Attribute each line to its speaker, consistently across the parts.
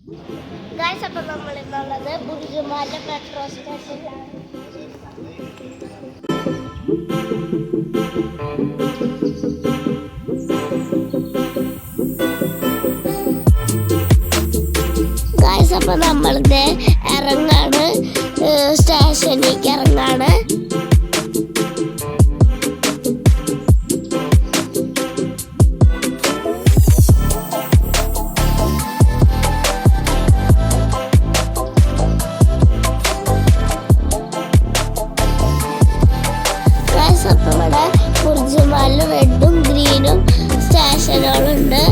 Speaker 1: Guys, അപ്പോൾ നമ്മൾ ഇന്നുള്ളത് ബുർജുമാന്റെ പെട്രോൾ സ്റ്റേഷനിലാണ്. ഗൈസ്, അപ്പോൾ നമ്മളിത് ഇറങ്ങാണ്, സ്റ്റേഷനിലേക്ക് ഇറങ്ങാണ്. അപ്പോൾ ഇവിടെ ബുർജുമാലിൽ റെഡും ഗ്രീനും സ്റ്റേഷനുകളുണ്ട്.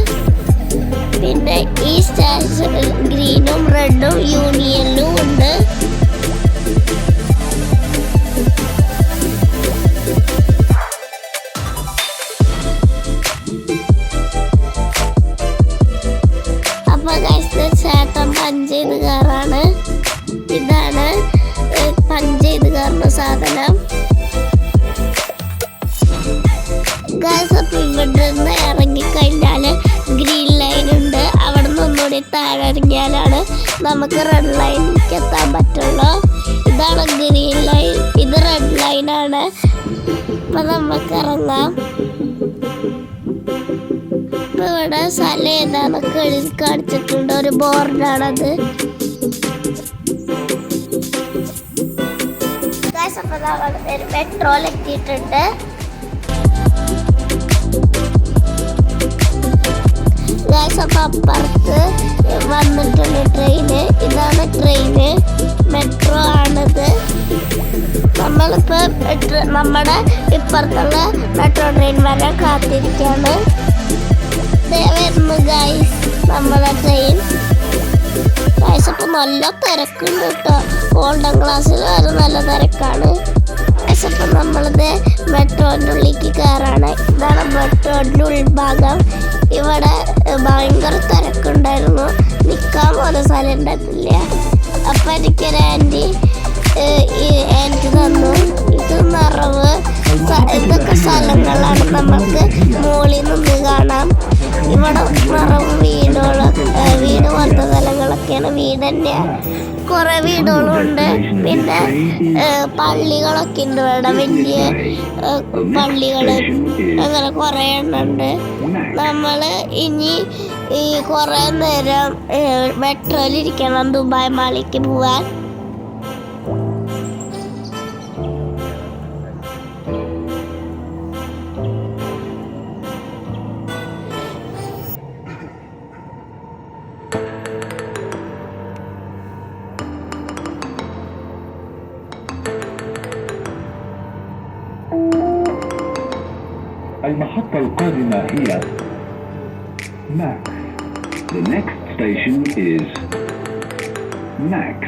Speaker 1: പിന്നെ ഈ സ്റ്റേഷൻ ഗ്രീനും റെഡും യൂണിയനിലും ഉണ്ട്. അപ്പൊ ചേട്ടൻ പഞ്ച് ചെയ്ത് കയറാണ്. ഇതാണ് പഞ്ച് ചെയ്ത് കയറുന്ന സാധനം. ഗൈസ്, അപ്പോൾ ഇവിടെ നിന്ന് ഇറങ്ങിക്കഴിഞ്ഞാൽ ഗ്രീൻ ലൈൻ ഉണ്ട്. അവിടെ നിന്ന് ഒന്നുകൂടി താഴെ ഇറങ്ങിയാലാണ് നമുക്ക് റെഡ് ലൈനിലേക്ക് എത്താൻ പറ്റുള്ളൂ. ഇതാണ് ഗ്രീൻ ലൈൻ, ഇത് റെഡ് ലൈനാണ്. അപ്പം നമുക്ക് ഇറങ്ങാം. ഇപ്പം ഇവിടെ സ്ഥലം ഏതാണെന്നൊക്കെ എഴുതി കാണിച്ചിട്ടുണ്ട്, ഒരു ബോർഡാണത്. ഗൈസ്, അപ്പോൾ നമ്മൾ മെട്രോയിൽ എത്തിയിട്ടുണ്ട്. അപ്പം അപ്പുറത്ത് വന്നിട്ടുണ്ട് ട്രെയിന്. ഇതാണ് ട്രെയിന്, മെട്രോ ആണിത്. നമ്മളിപ്പോൾ നമ്മുടെ ഇപ്പുറത്തുള്ള മെട്രോ ട്രെയിൻ വരെ കാത്തിരിക്കുകയാണ്. വരുന്നു ഗൈസ് നമ്മുടെ ട്രെയിൻ. ഗൈസ്, അപ്പോൾ നല്ല തിരക്കുണ്ട് കേട്ടോ. ഗോൾഡൻ ക്ലാസ്സിൽ വരെ നല്ല തിരക്കാണ്. ഗൈസ്, അപ്പം നമ്മളിത് മെട്രോൻ്റെ ഉള്ളിലേക്ക് കയറാണ്. ഇതാണ് മെട്രോൻ്റെ ഉൾഭാഗം. ഇവിടെ ഭയങ്കര തിരക്കുണ്ടായിരുന്നു, നിൽക്കാൻ പോലെ സ്ഥലം ഉണ്ടായിരുന്നില്ല. അപ്പം എനിക്കൊരു ആൻറ്റി തന്നു. ഇത് നിറവ്, ഇതൊക്കെ സ്ഥലങ്ങളാണ് നമ്മൾക്ക് മുകളിൽ നിന്ന് കാണാം. ഇവിടെ നിറവ് വീട് പോലത്തെ സ്ഥലങ്ങളൊക്കെയാണ്. വീട് തന്നെയാണ്, കുറേ വീടുകളുണ്ട്. പിന്നെ പള്ളികളൊക്കെ ഉണ്ട് ഇവിടെ, വലിയ പള്ളികൾ അങ്ങനെ കുറേ എണ്ണുണ്ട്. നമ്മൾ ഇനി ഈ കുറേ നേരം മെട്രോയിൽ ഇരിക്കണം ദുബായ് മാളിലേക്ക് പോവാൻ.
Speaker 2: المحطة القادمة هي ماكس. The next station is Max.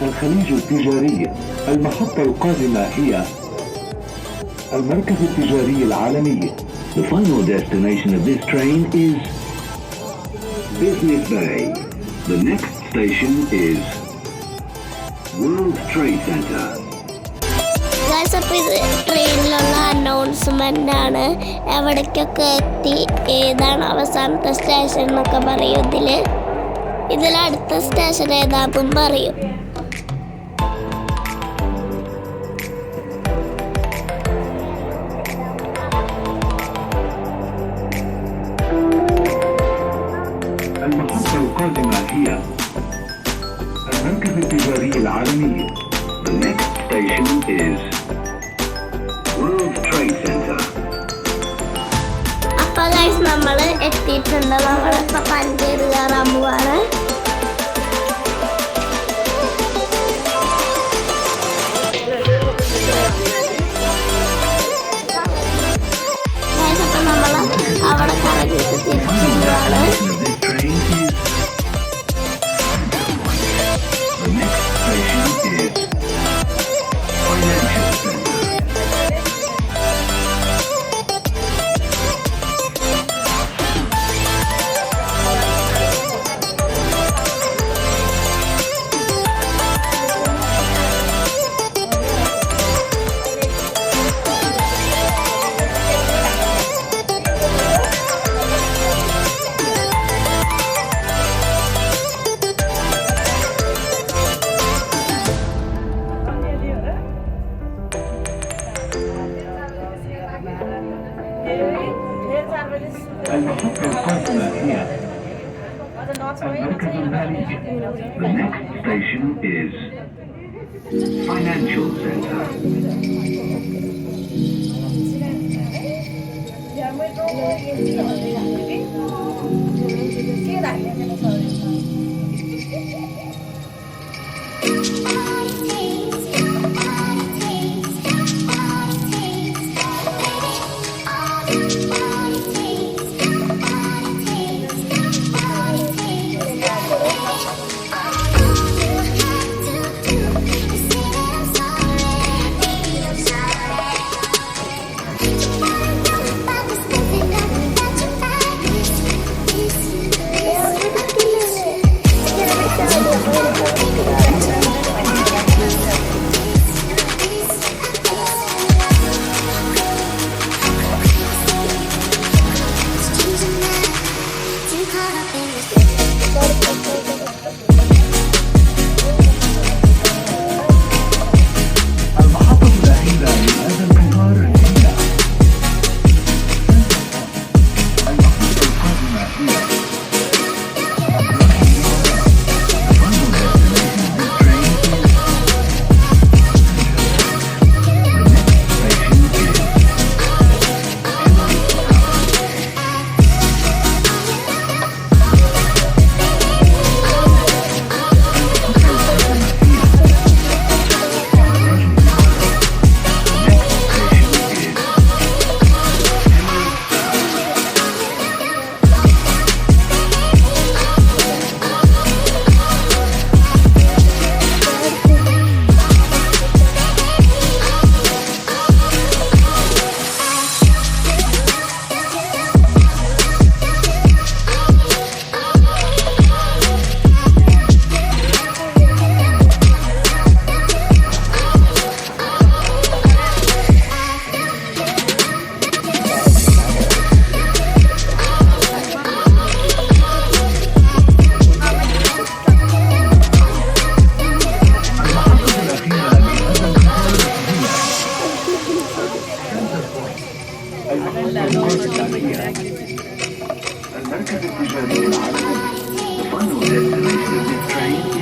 Speaker 2: الخليج التجاري. المحطة القادمة هي المركز التجاري العالمي. The final destination of this train is Business Bay. The next station is World Trade Center.
Speaker 1: അപ്പോൾ ഇത് ട്രെയിനിലുള്ള അനൗൺസ്മെൻ്റ് ആണ്. എവിടേക്കൊക്കെ എത്തി, ഏതാണ് അവസാനത്തെ സ്റ്റേഷൻ എന്നൊക്കെ പറയും. ഇതിലടുത്ത സ്റ്റേഷൻ ഏതാണെന്നും പറയും.
Speaker 2: المحطة القادمة هي المركز التجاري العالمي. The next station is World Trade Center.
Speaker 1: അപ്പോൾ ഗൈസ്, നമ്മൾ എത്തിയിട്ടുണ്ട്. നമ്മളിപ്പോൾ പഞ്ച് ചെയ്ത് കയറാൻ പോവാണ്. അപ്പോൾ നമ്മൾ അവിടെ കറങ്ങിയിട്ട് തിരിച്ചു പോവാണ്.
Speaker 2: المحطة القادمة هي المركز المالي. The next station is Financial Center. المحطة الأخيرة لهذا القطار هي المحطة القادمة هي المركز التجاري العالمي. The final destination of this train